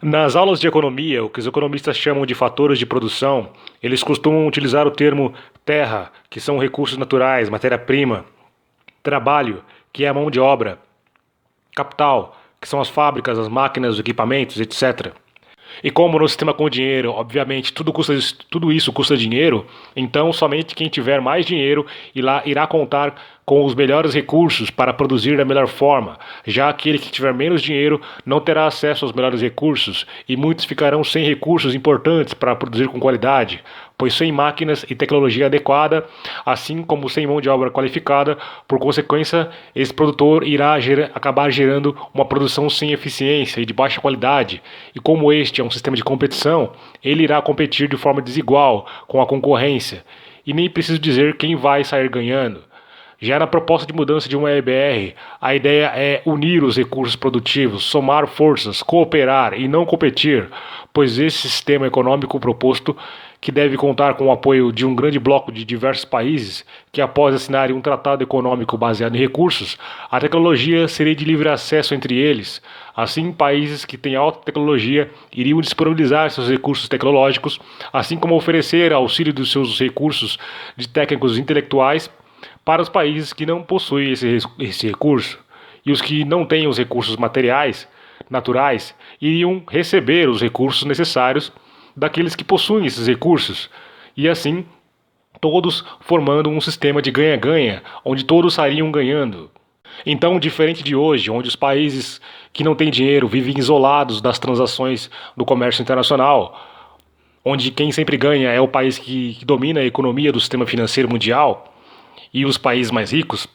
Nas aulas de economia, o que os economistas chamam de fatores de produção, eles costumam utilizar o termo terra, que são recursos naturais, matéria-prima, trabalho, que é a mão de obra, capital, que são as fábricas, as máquinas, os equipamentos, etc. E como no sistema com dinheiro, obviamente, tudo isso custa dinheiro, então somente quem tiver mais dinheiro irá contar com os melhores recursos para produzir da melhor forma. Já aquele que tiver menos dinheiro não terá acesso aos melhores recursos e muitos ficarão sem recursos importantes para produzir com qualidade, pois sem máquinas e tecnologia adequada, assim como sem mão de obra qualificada, por consequência, esse produtor acabar gerando uma produção sem eficiência e de baixa qualidade. E como este é um sistema de competição, ele irá competir de forma desigual com a concorrência. E nem preciso dizer quem vai sair ganhando. Já na proposta de mudança de uma EBR, a ideia é unir os recursos produtivos, somar forças, cooperar e não competir, pois esse sistema econômico proposto, que deve contar com o apoio de um grande bloco de diversos países, que após assinarem um tratado econômico baseado em recursos, a tecnologia seria de livre acesso entre eles. Assim, países que têm alta tecnologia iriam disponibilizar seus recursos tecnológicos, assim como oferecer auxílio dos seus recursos de técnicos intelectuais para os países que não possuem esse recurso. E os que não têm os recursos materiais, naturais, iriam receber os recursos necessários daqueles que possuem esses recursos. E assim, todos formando um sistema de ganha-ganha, onde todos sairiam ganhando. Então, diferente de hoje, onde os países que não têm dinheiro vivem isolados das transações do comércio internacional, onde quem sempre ganha é o país que domina a economia do sistema financeiro mundial, e os países mais ricos,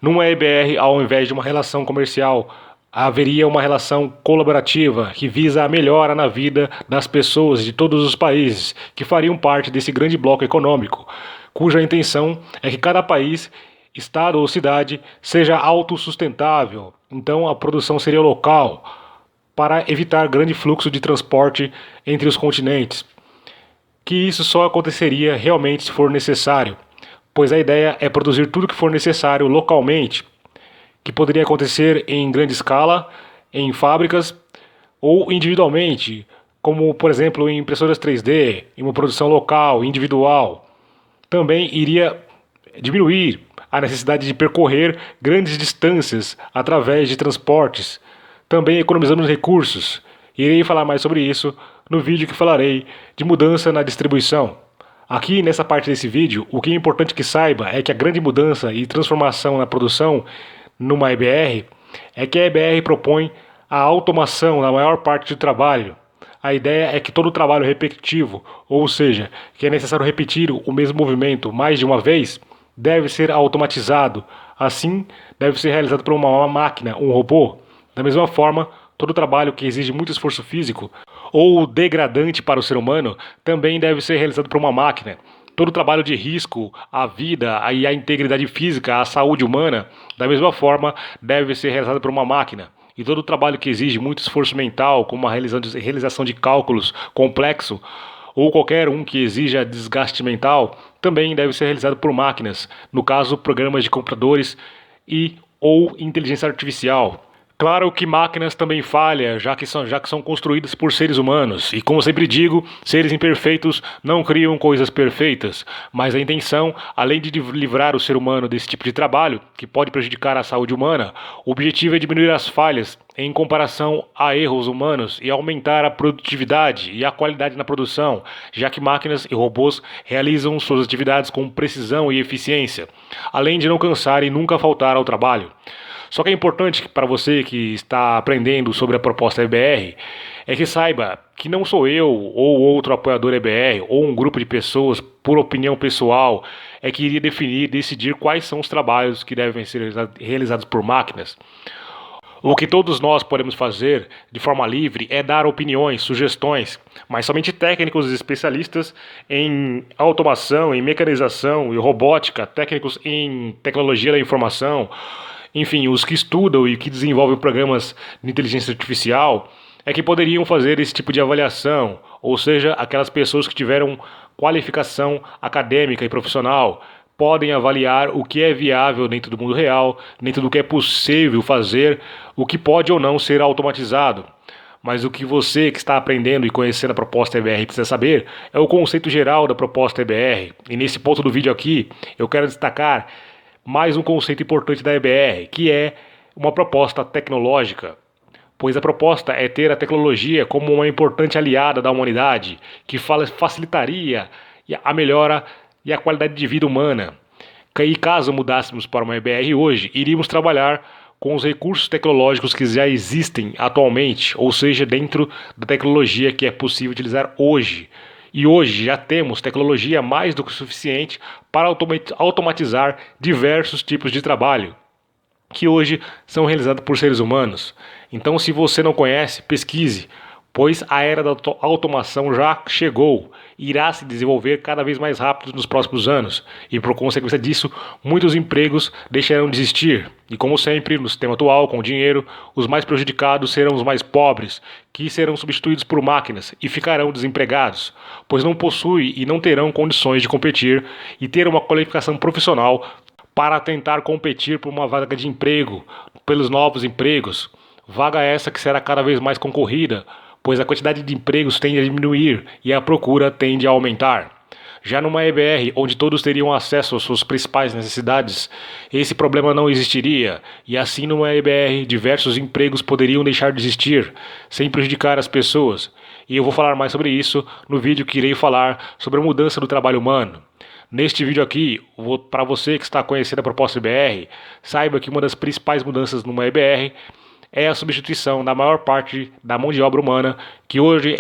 numa EBR, ao invés de uma relação comercial, haveria uma relação colaborativa que visa a melhora na vida das pessoas de todos os países que fariam parte desse grande bloco econômico, cuja intenção é que cada país, estado ou cidade seja autossustentável. Então a produção seria local, para evitar grande fluxo de transporte entre os continentes, que isso só aconteceria realmente se for necessário, pois a ideia é produzir tudo que for necessário localmente, que poderia acontecer em grande escala, em fábricas ou individualmente, como por exemplo em impressoras 3D, em uma produção local, individual. Também iria diminuir a necessidade de percorrer grandes distâncias através de transportes. Também economizamos recursos. Irei falar mais sobre isso no vídeo que falarei de mudança na distribuição. Aqui nessa parte desse vídeo, o que é importante que saiba é que a grande mudança e transformação na produção numa EBR é que a EBR propõe a automação na maior parte do trabalho. A ideia é que todo o trabalho repetitivo, ou seja, que é necessário repetir o mesmo movimento mais de uma vez, deve ser automatizado. Assim, deve ser realizado por uma máquina, um robô. Da mesma forma, todo trabalho que exige muito esforço físico ou degradante para o ser humano também deve ser realizado por uma máquina. Todo trabalho de risco à vida e à integridade física, à saúde humana, da mesma forma, deve ser realizado por uma máquina. E todo trabalho que exige muito esforço mental, como a realização de cálculos complexo, ou qualquer um que exija desgaste mental, também deve ser realizado por máquinas, no caso, programas de computadores e ou inteligência artificial. Claro que máquinas também falham, já que são construídas por seres humanos. E como sempre digo, seres imperfeitos não criam coisas perfeitas. Mas a intenção, além de livrar o ser humano desse tipo de trabalho, que pode prejudicar a saúde humana, o objetivo é diminuir as falhas em comparação a erros humanos e aumentar a produtividade e a qualidade na produção, já que máquinas e robôs realizam suas atividades com precisão e eficiência, além de não cansar e nunca faltar ao trabalho. Só que é importante para você que está aprendendo sobre a proposta EBR é que saiba que não sou eu ou outro apoiador EBR ou um grupo de pessoas, por opinião pessoal, é que iria definir e decidir quais são os trabalhos que devem ser realizados por máquinas. O que todos nós podemos fazer de forma livre é dar opiniões, sugestões, mas somente técnicos e especialistas em automação, em mecanização e robótica, técnicos em tecnologia da informação, enfim, os que estudam e que desenvolvem programas de inteligência artificial, é que poderiam fazer esse tipo de avaliação, ou seja, aquelas pessoas que tiveram qualificação acadêmica e profissional podem avaliar o que é viável dentro do mundo real, dentro do que é possível fazer, o que pode ou não ser automatizado. Mas o que você que está aprendendo e conhecendo a proposta EBR precisa saber é o conceito geral da proposta EBR. E nesse ponto do vídeo aqui, eu quero destacar mais um conceito importante da EBR, que é uma proposta tecnológica. Pois a proposta é ter a tecnologia como uma importante aliada da humanidade, que facilitaria a melhora e a qualidade de vida humana. E caso mudássemos para uma EBR hoje, iríamos trabalhar com os recursos tecnológicos que já existem atualmente, ou seja, dentro da tecnologia que é possível utilizar hoje. E hoje já temos tecnologia mais do que suficiente para automatizar diversos tipos de trabalho, que hoje são realizados por seres humanos. Então, se você não conhece, pesquise, pois a era da automação já chegou e irá se desenvolver cada vez mais rápido nos próximos anos. E por consequência disso, muitos empregos deixarão de existir. E como sempre, no sistema atual, com o dinheiro, os mais prejudicados serão os mais pobres, que serão substituídos por máquinas e ficarão desempregados, pois não possuem e não terão condições de competir e ter uma qualificação profissional para tentar competir por uma vaga de emprego, pelos novos empregos. Vaga essa que será cada vez mais concorrida, pois a quantidade de empregos tende a diminuir e a procura tende a aumentar. Já numa EBR, onde todos teriam acesso às suas principais necessidades, esse problema não existiria, e assim numa EBR, diversos empregos poderiam deixar de existir, sem prejudicar as pessoas. E eu vou falar mais sobre isso no vídeo que irei falar sobre a mudança do trabalho humano. Neste vídeo aqui, para você que está conhecendo a proposta EBR, saiba que uma das principais mudanças numa EBR é a substituição da maior parte da mão de obra humana, que hoje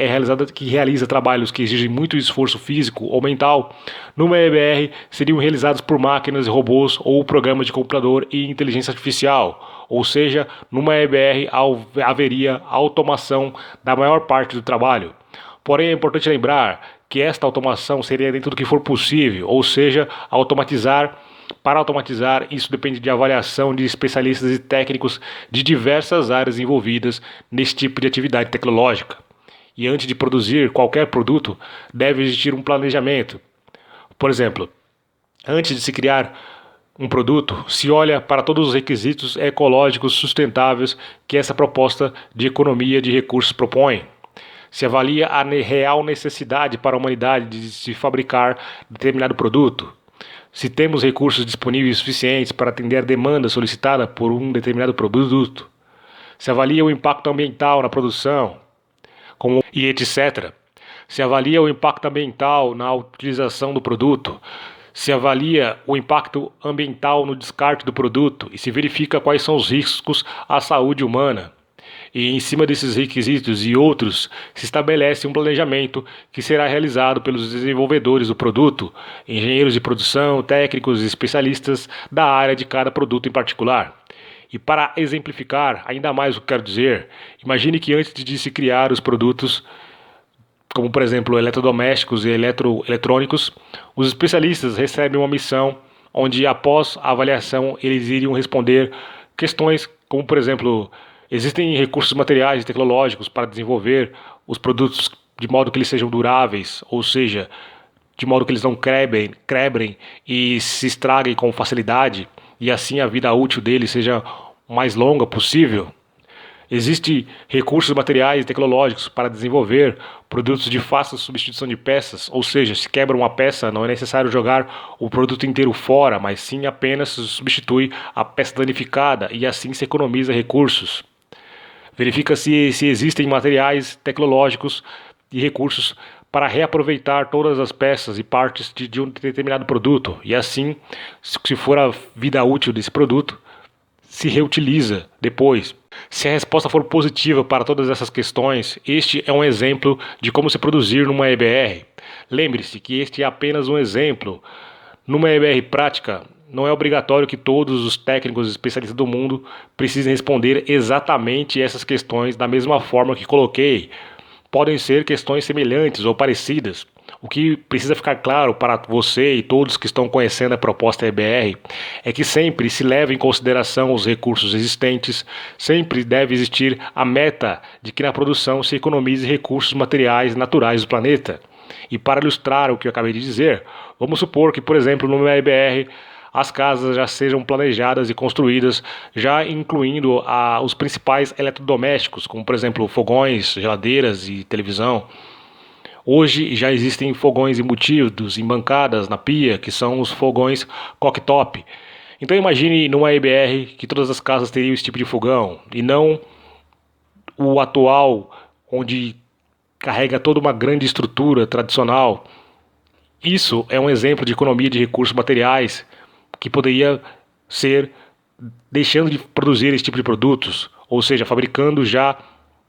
realiza trabalhos que exigem muito esforço físico ou mental. Numa EBR seriam realizados por máquinas, robôs ou programas de computador e inteligência artificial. Ou seja, numa EBR haveria automação da maior parte do trabalho. Porém, é importante lembrar que esta automação seria dentro do que for possível, ou seja, para automatizar, isso depende de avaliação de especialistas e técnicos de diversas áreas envolvidas nesse tipo de atividade tecnológica. E antes de produzir qualquer produto, deve existir um planejamento. Por exemplo, antes de se criar um produto, se olha para todos os requisitos ecológicos sustentáveis que essa proposta de economia de recursos propõe. Se avalia a real necessidade para a humanidade de se fabricar determinado produto. Se temos recursos disponíveis suficientes para atender a demanda solicitada por um determinado produto. Se avalia o impacto ambiental na produção, e etc. Se avalia o impacto ambiental na utilização do produto. Se avalia o impacto ambiental no descarte do produto e se verifica quais são os riscos à saúde humana. E em cima desses requisitos e outros, se estabelece um planejamento que será realizado pelos desenvolvedores do produto, engenheiros de produção, técnicos e especialistas da área de cada produto em particular. E para exemplificar ainda mais o que quero dizer, imagine que antes de se criar os produtos, como por exemplo eletrodomésticos e eletrônicos, os especialistas recebem uma missão onde após a avaliação eles iriam responder questões como por exemplo: existem recursos materiais e tecnológicos para desenvolver os produtos de modo que eles sejam duráveis, ou seja, de modo que eles não quebrem e se estraguem com facilidade, e assim a vida útil deles seja mais longa possível. Existem recursos materiais e tecnológicos para desenvolver produtos de fácil substituição de peças, ou seja, se quebra uma peça, não é necessário jogar o produto inteiro fora, mas sim apenas substitui a peça danificada e assim se economiza recursos. Verifica se existem materiais tecnológicos e recursos para reaproveitar todas as peças e partes de um determinado produto. E assim, se for a vida útil desse produto, se reutiliza depois. Se a resposta for positiva para todas essas questões, este é um exemplo de como se produzir numa EBR. Lembre-se que este é apenas um exemplo. Numa EBR prática, não é obrigatório que todos os técnicos e especialistas do mundo precisem responder exatamente essas questões da mesma forma que coloquei. Podem ser questões semelhantes ou parecidas. O que precisa ficar claro para você e todos que estão conhecendo a proposta EBR é que sempre se leva em consideração os recursos existentes, sempre deve existir a meta de que na produção se economize recursos materiais naturais do planeta. E para ilustrar o que eu acabei de dizer, vamos supor que, por exemplo, numa EBR as casas já sejam planejadas e construídas, já incluindo os principais eletrodomésticos, como por exemplo fogões, geladeiras e televisão. Hoje já existem fogões embutidos em bancadas na pia, que são os fogões cooktop. Então imagine numa EBR que todas as casas teriam esse tipo de fogão, e não o atual, onde carrega toda uma grande estrutura tradicional. Isso é um exemplo de economia de recursos materiais que poderia ser deixando de produzir esse tipo de produtos, ou seja, fabricando já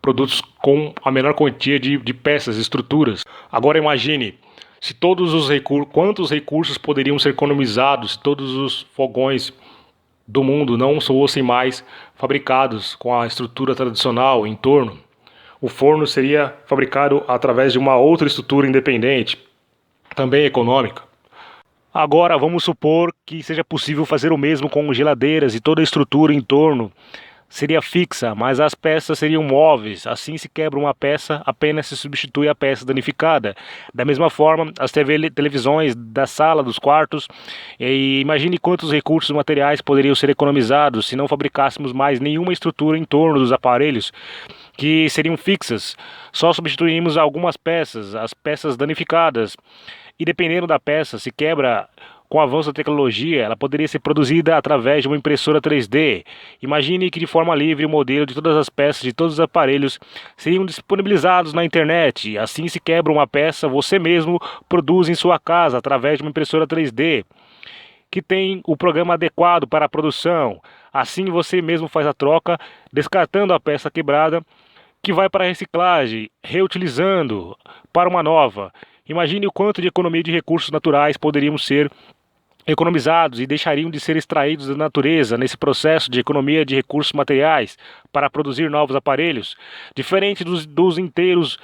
produtos com a menor quantia de peças, estruturas. Agora imagine se todos os recursos, quantos recursos poderiam ser economizados se todos os fogões do mundo não fossem mais fabricados com a estrutura tradicional em torno. O forno seria fabricado através de uma outra estrutura independente, também econômica. Agora vamos supor que seja possível fazer o mesmo com geladeiras e toda a estrutura em torno seria fixa, mas as peças seriam móveis. Assim, se quebra uma peça, apenas se substitui a peça danificada. Da mesma forma, as televisões da sala, dos quartos. E imagine quantos recursos materiais poderiam ser economizados se não fabricássemos mais nenhuma estrutura em torno dos aparelhos, que seriam fixas. Só substituímos algumas peças, as peças danificadas. E dependendo da peça, se quebra com o avanço da tecnologia, ela poderia ser produzida através de uma impressora 3D. Imagine que de forma livre o modelo de todas as peças de todos os aparelhos seriam disponibilizados na internet. Assim, se quebra uma peça, você mesmo produz em sua casa através de uma impressora 3D que tem o programa adequado para a produção. Assim, você mesmo faz a troca, descartando a peça quebrada, que vai para a reciclagem, reutilizando para uma nova. Imagine o quanto de economia de recursos naturais poderiam ser economizados e deixariam de ser extraídos da natureza nesse processo de economia de recursos materiais para produzir novos aparelhos, diferente dos inteiros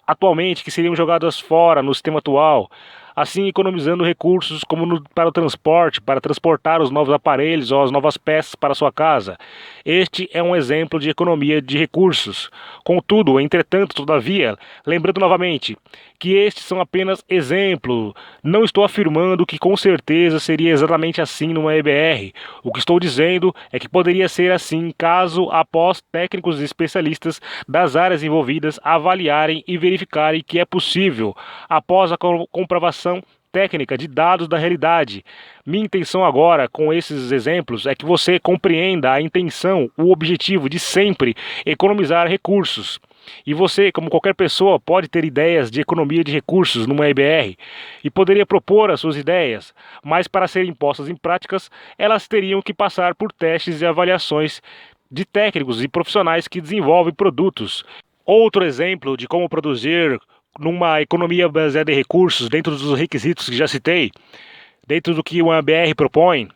atualmente que seriam jogados fora no sistema atual, assim economizando recursos como para o transporte, para transportar os novos aparelhos ou as novas peças para sua casa. Este é um exemplo de economia de recursos. Contudo, entretanto, todavia, lembrando novamente que estes são apenas exemplos, não estou afirmando que com certeza seria exatamente assim numa EBR. O que estou dizendo é que poderia ser assim caso, após técnicos e especialistas das áreas envolvidas avaliarem e verificarem que é possível, após a comprovação técnica de dados da realidade. Minha intenção agora, com esses exemplos, é que você compreenda a intenção, o objetivo de sempre economizar recursos. E você, como qualquer pessoa, pode ter ideias de economia de recursos numa EBR e poderia propor as suas ideias, mas para serem postas em práticas, elas teriam que passar por testes e avaliações de técnicos e profissionais que desenvolvem produtos. Outro exemplo de como produzir numa economia baseada em recursos, dentro dos requisitos que já citei, dentro do que uma EBR propõe,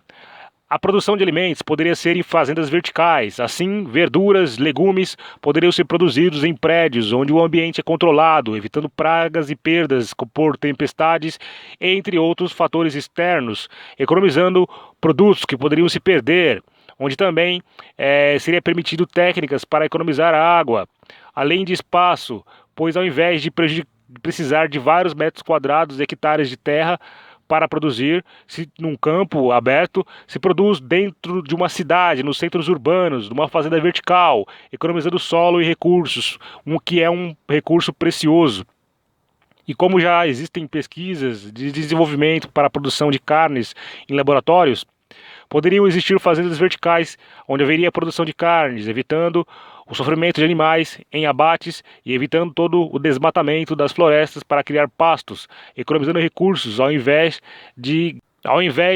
a produção de alimentos poderia ser em fazendas verticais. Assim, verduras, legumes poderiam ser produzidos em prédios onde o ambiente é controlado, evitando pragas e perdas por tempestades, entre outros fatores externos, economizando produtos que poderiam se perder, onde também seria permitido técnicas para economizar água, além de espaço, pois ao invés de precisar de vários metros quadrados, hectares de terra, para produzir, se num campo aberto, se produz dentro de uma cidade, nos centros urbanos, numa fazenda vertical, economizando solo e recursos, que é um recurso precioso. E como já existem pesquisas de desenvolvimento para a produção de carnes em laboratórios, poderiam existir fazendas verticais, onde haveria produção de carnes, evitando o sofrimento de animais em abates e evitando todo o desmatamento das florestas para criar pastos, economizando recursos ao invés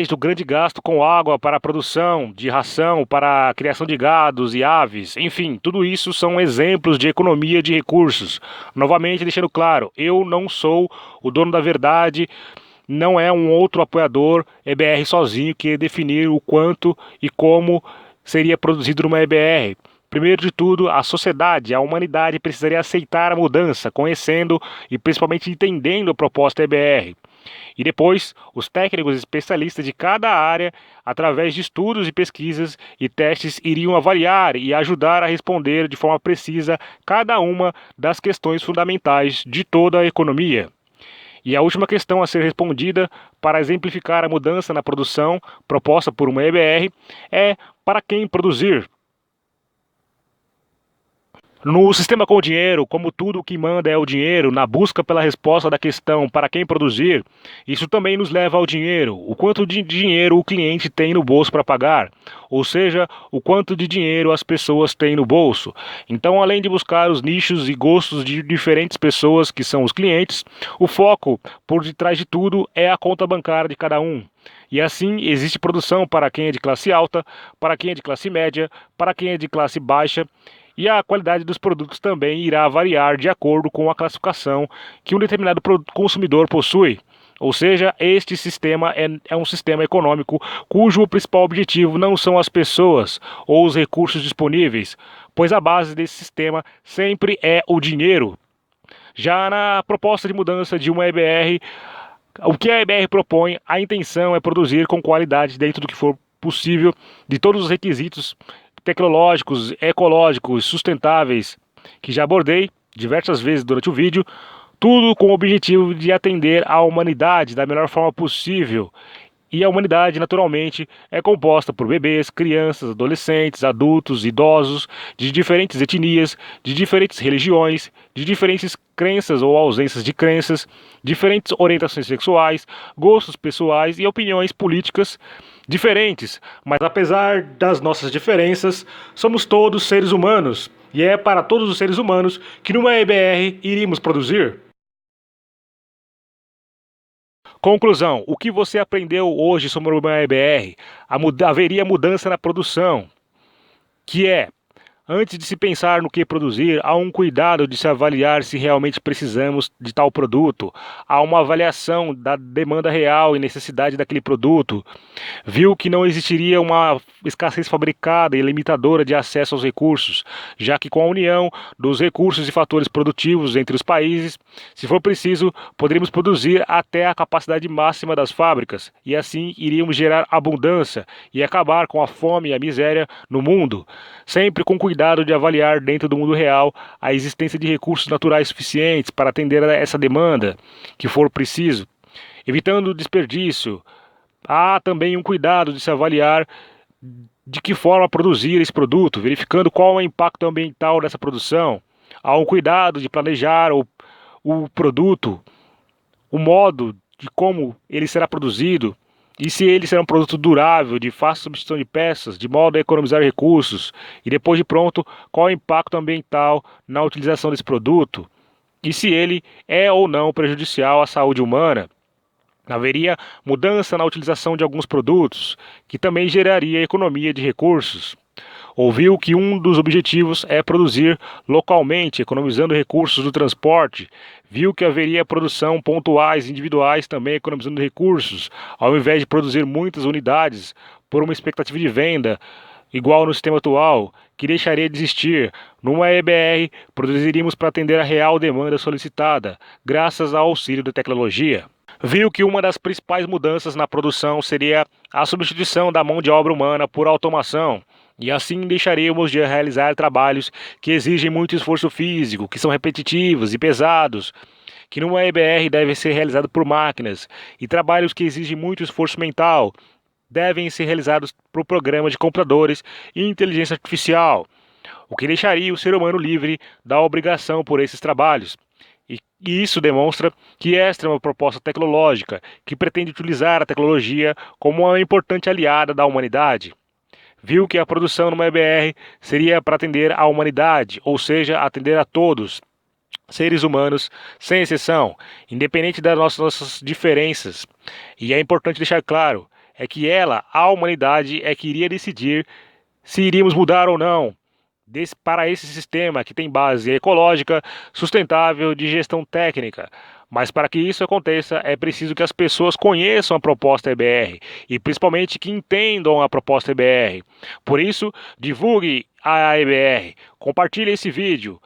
do grande gasto com água para a produção de ração, para a criação de gados e aves. Enfim, tudo isso são exemplos de economia de recursos. Novamente deixando claro, eu não sou o dono da verdade. Não é um outro apoiador EBR sozinho que definir o quanto e como seria produzido numa EBR. Primeiro de tudo, a sociedade, a humanidade precisaria aceitar a mudança, conhecendo e principalmente entendendo a proposta EBR. E depois, os técnicos e especialistas de cada área, através de estudos e pesquisas e testes, iriam avaliar e ajudar a responder de forma precisa cada uma das questões fundamentais de toda a economia. E a última questão a ser respondida para exemplificar a mudança na produção proposta por uma EBR é: para quem produzir? No sistema com dinheiro, como tudo o que manda é o dinheiro, na busca pela resposta da questão para quem produzir, isso também nos leva ao dinheiro. O quanto de dinheiro o cliente tem no bolso para pagar, ou seja, o quanto de dinheiro as pessoas têm no bolso. Então, além de buscar os nichos e gostos de diferentes pessoas que são os clientes, o foco por detrás de tudo é a conta bancária de cada um. E assim existe produção para quem é de classe alta, para quem é de classe média, para quem é de classe baixa, e a qualidade dos produtos também irá variar de acordo com a classificação que um determinado consumidor possui. Ou seja, este sistema é um sistema econômico cujo principal objetivo não são as pessoas ou os recursos disponíveis, pois a base desse sistema sempre é o dinheiro. Já na proposta de mudança de uma EBR, o que a EBR propõe, a intenção é produzir com qualidade dentro do que for possível de todos os requisitos tecnológicos, ecológicos, sustentáveis, que já abordei diversas vezes durante o vídeo, tudo com o objetivo de atender à humanidade da melhor forma possível. E a humanidade, naturalmente, é composta por bebês, crianças, adolescentes, adultos, idosos, de diferentes etnias, de diferentes religiões, de diferentes crenças ou ausências de crenças, diferentes orientações sexuais, gostos pessoais e opiniões políticas diferentes. Mas apesar das nossas diferenças, somos todos seres humanos. E é para todos os seres humanos que numa EBR iríamos produzir. Conclusão: o que você aprendeu hoje sobre uma EBR? Haveria mudança na produção, que é: antes de se pensar no que produzir, há um cuidado de se avaliar se realmente precisamos de tal produto. Há uma avaliação da demanda real e necessidade daquele produto. Viu que não existiria uma escassez fabricada e limitadora de acesso aos recursos, já que com a união dos recursos e fatores produtivos entre os países, se for preciso, poderíamos produzir até a capacidade máxima das fábricas, e assim iríamos gerar abundância e acabar com a fome e a miséria no mundo, sempre com cuidado de avaliar dentro do mundo real a existência de recursos naturais suficientes para atender a essa demanda que for preciso, evitando o desperdício. Há também um cuidado de se avaliar de que forma produzir esse produto, verificando qual é o impacto ambiental dessa produção. Há um cuidado de planejar o produto, o modo de como ele será produzido, e se ele será um produto durável, de fácil substituição de peças, de modo a economizar recursos, e depois de pronto, qual é o impacto ambiental na utilização desse produto, e se ele é ou não prejudicial à saúde humana. Haveria mudança na utilização de alguns produtos, que também geraria economia de recursos. Ouviu que um dos objetivos é produzir localmente, economizando recursos do transporte. Viu que haveria produção pontuais individuais também economizando recursos, ao invés de produzir muitas unidades por uma expectativa de venda igual no sistema atual, que deixaria de existir. Numa EBR, produziríamos para atender a real demanda solicitada, graças ao auxílio da tecnologia. Viu que uma das principais mudanças na produção seria a substituição da mão de obra humana por automação, e assim deixaríamos de realizar trabalhos que exigem muito esforço físico, que são repetitivos e pesados, que numa EBR devem ser realizados por máquinas, e trabalhos que exigem muito esforço mental devem ser realizados por programas de computadores e inteligência artificial, o que deixaria o ser humano livre da obrigação por esses trabalhos. E isso demonstra que esta é uma proposta tecnológica que pretende utilizar a tecnologia como uma importante aliada da humanidade. Viu que a produção numa EBR seria para atender à humanidade, ou seja, atender a todos, seres humanos, sem exceção, independente das nossas diferenças. E é importante deixar claro, é que a humanidade, é que iria decidir se iríamos mudar ou não para esse sistema que tem base ecológica, sustentável, de gestão técnica. Mas para que isso aconteça, é preciso que as pessoas conheçam a proposta EBR e principalmente que entendam a proposta EBR. Por isso, divulgue a EBR, compartilhe esse vídeo.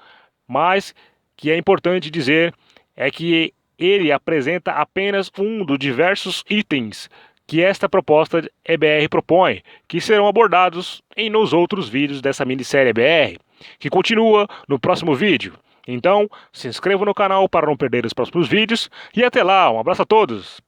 Mas que é importante dizer é que ele apresenta apenas um dos diversos itens que esta proposta EBR propõe, que serão abordados nos outros vídeos dessa minissérie EBR, que continua no próximo vídeo. Então, se inscreva no canal para não perder os próximos vídeos e até lá, um abraço a todos!